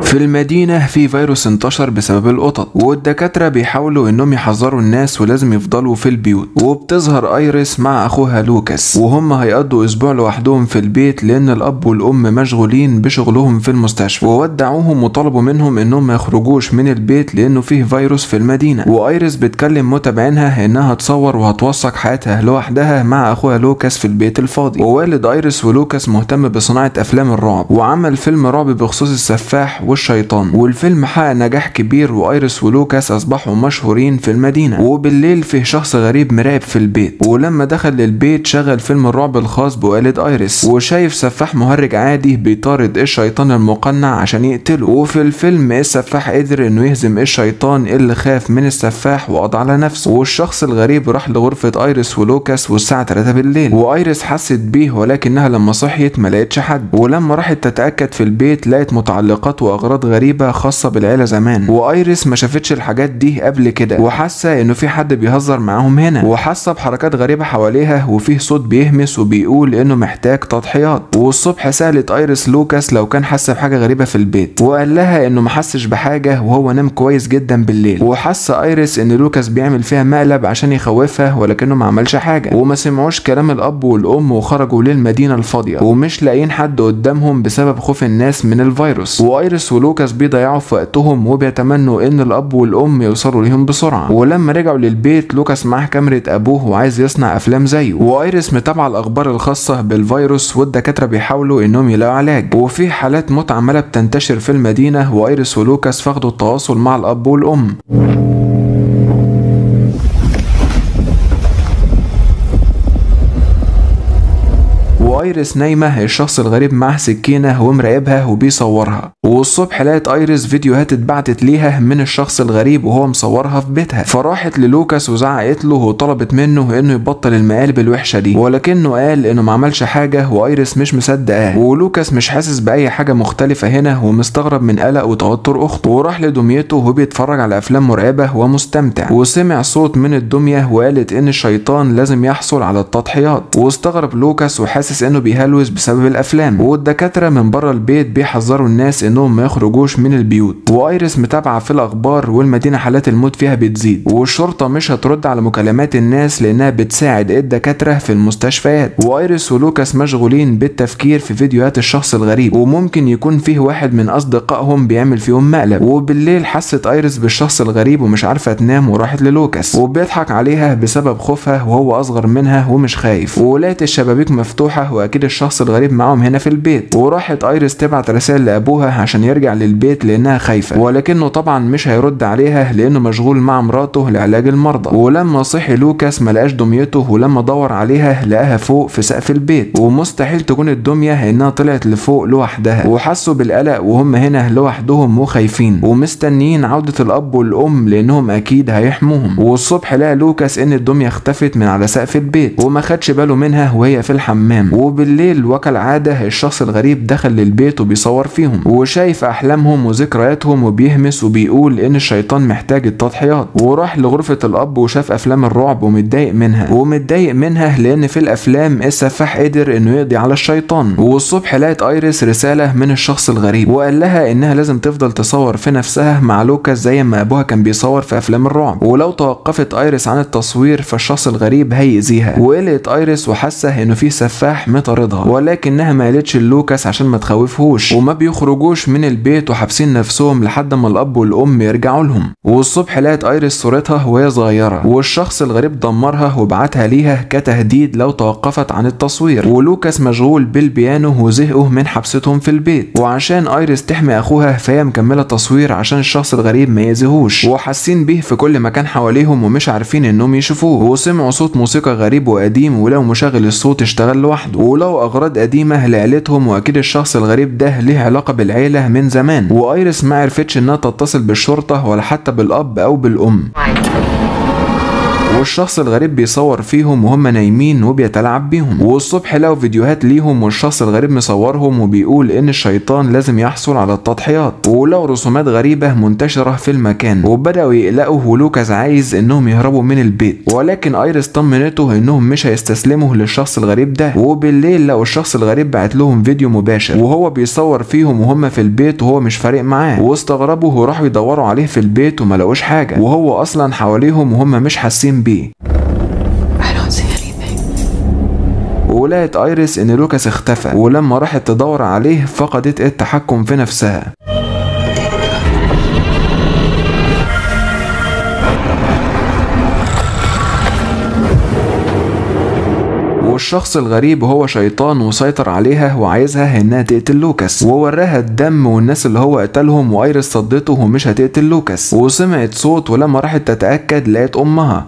في المدينة في فيروس انتشر بسبب القطط، والدكاترة بيحاولوا انهم يحذروا الناس ولازم يفضلوا في البيوت. وبتظهر ايريس مع اخوها لوكاس، وهم هيقضوا اسبوع لوحدهم في البيت لان الاب والام مشغولين بشغلهم في المستشفى، وودعوهم وطلبوا منهم انهم ما يخرجوش من البيت لانه فيه فيروس في المدينة. وايريس بتكلم متابعينها انها تصور وهتوثق حياتها لوحدها مع اخوها لوكاس في البيت الفاضي. ووالد ايريس ولوكاس مهتم بصناعة افلام الرعب، وعمل فيلم رعب بخصوص السفاح والشيطان، والفيلم حقق نجاح كبير وايريس ولوكاس اصبحوا مشهورين في المدينة. وبالليل فيه شخص غريب مراقب في البيت، ولما دخل للبيت شغل فيلم الرعب الخاص بوالد ايريس، وشايف سفاح مهرج عادي بيطارد الشيطان المقنع عشان يقتله. وفي الفيلم السفاح قدر انه يهزم الشيطان اللي خاف من السفاح وقضى على نفسه. والشخص الغريب راح لغرفة ايريس ولوكاس والساعة 3 بالليل، وايريس حست بيه ولكنها لما صحيت ما لقتش حد. ولما راحت تتأكد في البيت لقت متعلقات واغراض غريبة خاصة بالعيلة زمان، وايريس ما شافتش الحاجات دي قبل كده، وحاسة انه في حد بيهزر معاهم هنا، وحاسة بحركات غريبة حواليها، وفيه صوت بيهمس وبيقول انه محتاج تضحيات. والصبح سألت ايريس لوكاس لو كان حاسة بحاجة غريبة في البيت، وقال لها انه ما حسش بحاجة وهو نام كويس جدا بالليل. وحاسة ايريس ان لوكاس بيعمل فيها مقلب عشان يخوفها، ولكنه ما عملش حاجة. وما سمعوش كلام الاب والام وخرجوا للمدينة الفاضية، ومش لاقيين حد قدامهم بسبب خوف الناس من الفيروس. وايريس ولوكاس بيضيعوا في وقتهم وبيتمنوا ان الاب والام يوصلوا ليهم بسرعة. ولما رجعوا للبيت لوكاس معاه كاميرا ابوه وعايز يصنع افلام زيه، وايريس متابعة الاخبار الخاصة بالفيروس، والدكاترة بيحاولوا انهم يلاقوا علاج. وفي حالات موت عمالة بتنتشر في المدينة، وايريس ولوكاس فقدوا التواصل مع الاب والام. وايريس نايمة، الشخص الغريب معاه سكينة ومراقبها وبيصورها. والصبح لقت ايريس فيديوهات اتبعتت ليها من الشخص الغريب وهو مصورها في بيتها، فراحت للوكاس وزعقت له وطلبت منه انه يبطل المقالب الوحشة دي، ولكنه قال انه ما عملش حاجة، وايريس مش مصدقاه. ولوكاس مش حاسس باي حاجة مختلفة هنا، ومستغرب من قلق وتوتر اخته، وراح لدميته وبيتفرج على افلام مرعبة ومستمتع. وسمع صوت من الدمية وقالت ان الشيطان لازم يحصل على التضحيات. واستغرب لوكاس وحاسس انه بيهلوس بسبب الافلام. والدكاترة من بره البيت بيحذروا الناس انهم ما يخرجوش من البيوت. وايريس متابعة في الاخبار، والمدينة حالات الموت فيها بتزيد، والشرطة مش هترد على مكالمات الناس لانها بتساعد الدكاترة في المستشفيات. وايريس ولوكاس مشغولين بالتفكير في فيديوهات الشخص الغريب، وممكن يكون فيه واحد من اصدقائهم بيعمل فيهم مقلب. وبالليل حست ايريس بالشخص الغريب ومش عارفة تنام، وراحت للوكاس وبيضحك عليها بسبب خوفها وهو اصغر منها ومش خايف. ولقت الشبابيك مفتوحة واكيد الشخص الغريب معاهم هنا في البيت. وراحت ايريس تبعت رسائل لابوها عشان يرجع للبيت لانها خايفة، ولكنه طبعا مش هيرد عليها لانه مشغول مع مراته لعلاج المرضى. ولما صحي لوكاس ملقاش دميته، ولما دور عليها لقاها فوق في سقف البيت، ومستحيل تكون الدمية انها طلعت لفوق لوحدها. وحسوا بالقلق وهم هنا لوحدهم وخايفين ومستنيين عودة الاب والام لانهم اكيد هيحموهم. والصبح لقى لوكاس ان الدمية اختفت من على سقف البيت، وما خدش باله منها وهي في الحمام. وبالليل وكالعادة الشخص الغريب دخل للبيت وبيصور فيهم، وشايف احلامهم وذكرياتهم، وبيهمس وبيقول ان الشيطان محتاج التضحيات. وراح لغرفة الاب وشاف افلام الرعب ومتضايق منها لان في الافلام السفاح قدر انه يقضي على الشيطان. والصبح لقت ايريس رسالة من الشخص الغريب، وقال لها انها لازم تفضل تصور في نفسها مع لوكاس زي ما ابوها كان بيصور في افلام الرعب، ولو توقفت ايريس عن التصوير فالشخص الغريب هيأذيها. وقلقت ايريس وحاسة انه في سفاح مطاردها، ولكنها ما قالتش لوكاس عشان ما تخوفهوش، وما بيخرجوش من البيت وحابسين نفسهم لحد ما الاب والام يرجعوا لهم. والصبح لقت ايريس صورتها وهي صغيرة، والشخص الغريب دمرها وبعتها ليها كتهديد لو توقفت عن التصوير. ولوكاس مشغول بالبيانو وزهقوا من حبستهم في البيت، وعشان ايريس تحمي اخوها فهي مكملة تصوير عشان الشخص الغريب ما يأذيهوش، وحاسين بيه في كل مكان حواليهم ومش عارفين انهم يشوفوه. وسمعوا صوت موسيقى غريب وقديم، ولو مشغل الصوت اشتغل لوحده، ولو اغراض قديمة لعيلتهم، واكيد الشخص الغريب ده ليه علاقة بالعيلة من زمان. وايريس ما عرفتش انها تتصل بالشرطة ولا حتى بالاب او بالام. والشخص الغريب بيصور فيهم وهم نايمين وبيتلاعب بيهم. والصبح لقوا فيديوهات ليهم والشخص الغريب مصورهم وبيقول ان الشيطان لازم يحصل على التضحيات. ولقوا رسومات غريبة منتشرة في المكان وبدأوا يقلقوا، ولوكاس عايز انهم يهربوا من البيت، ولكن ايريس طمنته انهم مش هيستسلموا للشخص الغريب ده. وبالليل لقوا الشخص الغريب بعت لهم فيديو مباشر وهو بيصور فيهم وهم في البيت وهو مش فارق معاه، واستغربوا وراحوا يدوروا عليه في البيت وما لقوش حاجة، وهو اصلا حواليهم وهم مش حاسين بيه. ولقت ايريس ان لوكاس اختفى، ولما راحت تدور عليه فقدت التحكم في نفسها. والشخص الغريب هو شيطان وسيطر عليها وعايزها انها تقتل لوكاس، ووراها الدم والناس اللي هو قتلهم، وايريس صدته ومش هتقتل لوكاس، وسمعت صوت ولما راحت تتأكد لقت امها.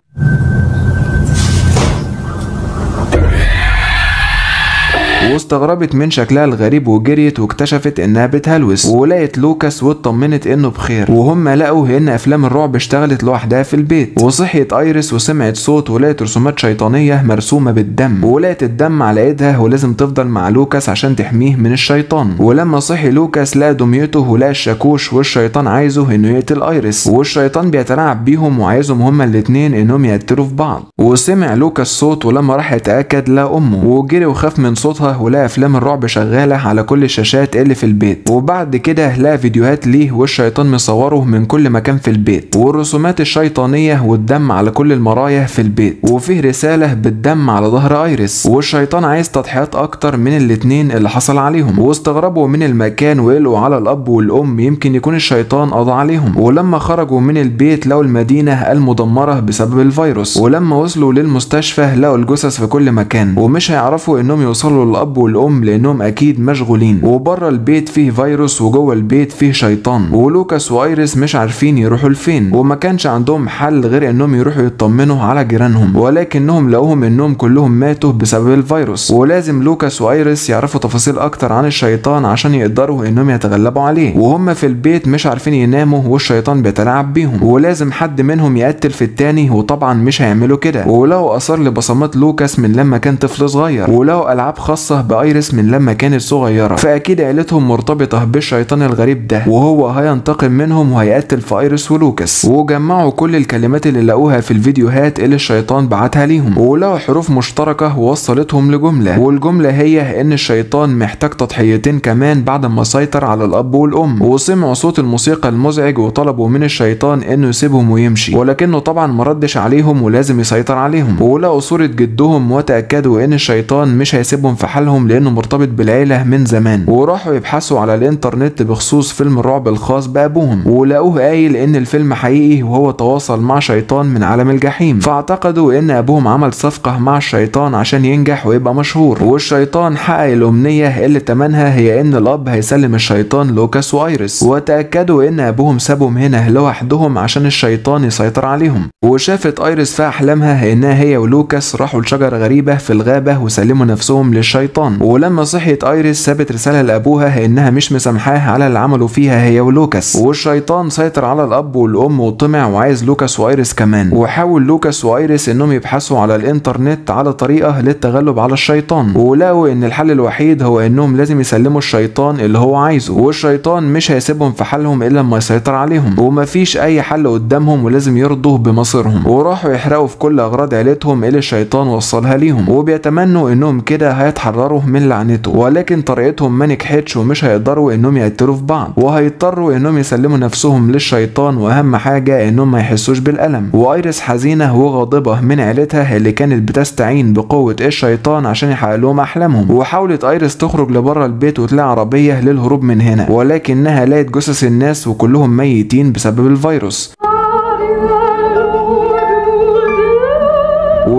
واستغربت من شكلها الغريب وجريت واكتشفت انها بتهلوس، ولقت لوكاس واطمنت انه بخير، وهم لقوا ان افلام الرعب اشتغلت لوحدها في البيت. وصحيت ايريس وسمعت صوت ولقت رسومات شيطانية مرسومة بالدم، ولقت الدم على ايدها ولازم تفضل مع لوكاس عشان تحميه من الشيطان. ولما صحي لوكاس لقى دميته ولقى الشاكوش، والشيطان عايزه انه يقتل ايريس، والشيطان بيتلاعب بيهم وعايزهم هما الاتنين انهم يقتلوا في بعض. وسمع لوكاس صوت ولما راح يتأكد لقى امه، وجري وخاف من صوتها ولقى افلام الرعب شغاله على كل الشاشات اللي في البيت. وبعد كده لقى فيديوهات ليه والشيطان مصوره من كل مكان في البيت، والرسومات الشيطانيه والدم على كل المرايا في البيت، وفيه رساله بالدم على ظهر ايريس. والشيطان عايز تضحيات اكتر من الاتنين اللي حصل عليهم، واستغربوا من المكان وقلقوا على الاب والام يمكن يكون الشيطان قضى عليهم. ولما خرجوا من البيت لقوا المدينه المدمره بسبب الفيروس، ولما وصلوا للمستشفى لقوا الجثث في كل مكان، ومش هيعرفوا انهم يوصلوا للاب والام لانهم اكيد مشغولين، وبره البيت فيه فيروس وجوه البيت فيه شيطان. ولوكاس وايريس مش عارفين يروحوا لفين، وما كانش عندهم حل غير انهم يروحوا يطمنوا على جيرانهم، ولكنهم لقوهم انهم كلهم ماتوا بسبب الفيروس. ولازم لوكاس وايريس يعرفوا تفاصيل اكتر عن الشيطان عشان يقدروا انهم يتغلبوا عليه. وهم في البيت مش عارفين يناموا والشيطان بيتلاعب بيهم، ولازم حد منهم يقتل في التاني، وطبعا مش هيعملوا كده. ولقوا اثار لبصمات لوكاس من لما كان طفل صغير، ولقوا العاب خاصه بايريس من لما كانت صغيره، فاكيد عيلتهم مرتبطه بالشيطان الغريب ده، وهو هينتقم منهم وهيقتل في ايريس ولوكاس. وجمعوا كل الكلمات اللي لقوها في الفيديوهات اللي الشيطان بعتها ليهم، ولقوا حروف مشتركه ووصلتهم لجمله، والجمله هي ان الشيطان محتاج تضحيتين كمان بعد ما سيطر على الاب والام. وسمعوا صوت الموسيقى المزعج وطلبوا من الشيطان انه يسيبهم ويمشي، ولكنه طبعا مردش عليهم ولازم يسيطر عليهم. ولقوا صوره جدهم وتاكدوا ان الشيطان مش هيسيبهم في حالهم لانه مرتبط بالعيله من زمان. وراحوا يبحثوا على الانترنت بخصوص فيلم الرعب الخاص بابوهم، ولقوه قايل ان الفيلم حقيقي وهو تواصل مع شيطان من عالم الجحيم، فاعتقدوا ان ابوهم عمل صفقه مع الشيطان عشان ينجح ويبقى مشهور. والشيطان حقق الامنيه اللي تمنها هي ان الاب هيسلم الشيطان لوكاس وايريس، وتاكدوا ان ابوهم سابهم هنا لوحدهم عشان الشيطان يسيطر عليهم. وشافت ايريس في احلامها انها هي ولوكاس راحوا لشجره غريبه في الغابه وسلموا نفسهم للشيطان. ولما صحيت ايريس سابت رساله لابوها انها مش مسامحاه على اللي عملوا فيها هي ولوكاس. والشيطان سيطر على الاب والام وطمع وعايز لوكاس وايريس كمان. وحاول لوكاس وايريس انهم يبحثوا على الانترنت على طريقه للتغلب على الشيطان، ولقوا ان الحل الوحيد هو انهم لازم يسلموا الشيطان اللي هو عايزه، والشيطان مش هيسيبهم في حالهم الا لما يسيطر عليهم، ومفيش اي حل قدامهم ولازم يرضوا بمصيرهم. وراحوا يحرقوا في كل اغراض عيلتهم اللي الشيطان وصلها ليهم، وبيتمنوا انهم كده هيتحرروا من لعنته، ولكن طريقتهم ما نجحتش ومش هيقدروا انهم يقتلوا في بعض، وهيضطروا انهم يسلموا نفسهم للشيطان، واهم حاجه انهم ما يحسوش بالالم. وايريس حزينه وغاضبه من عيلتها اللي كانت بتستعين بقوه الشيطان عشان يحقق لهم احلامهم. وحاولت ايريس تخرج لبره البيت وتلاقي عربيه للهروب من هنا، ولكنها لقت جثث الناس وكلهم ميتين بسبب الفيروس.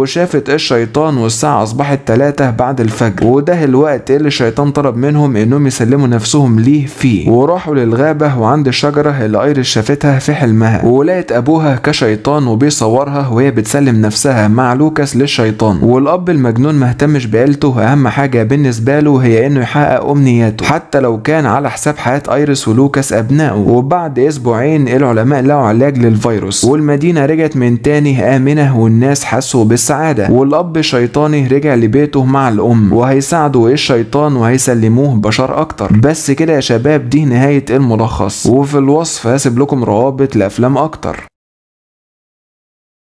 وشافت الشيطان والساعة اصبحت 3 بعد الفجر، وده الوقت اللي الشيطان طلب منهم انهم يسلموا نفسهم ليه فيه. وراحوا للغابة وعند الشجرة اللي ايريس شافتها في حلمها، ولقت ابوها كشيطان وبيصورها وهي بتسلم نفسها مع لوكاس للشيطان. والاب المجنون مهتمش بعيلته، اهم حاجة بالنسبة له هي انه يحقق امنياته حتى لو كان على حساب حياة ايريس ولوكاس ابنائه. وبعد اسبوعين العلماء لقوا علاج للفيروس، والمدينة رجعت من تاني آمنة والناس حسوا بالسعادة. والأب الشيطاني رجع لبيته مع الأم، وهيساعدوا الشيطان وهيسلموه بشر أكتر. بس كده يا شباب، دي نهاية الملخص، وفي الوصف هسيب لكم روابط لأفلام أكتر.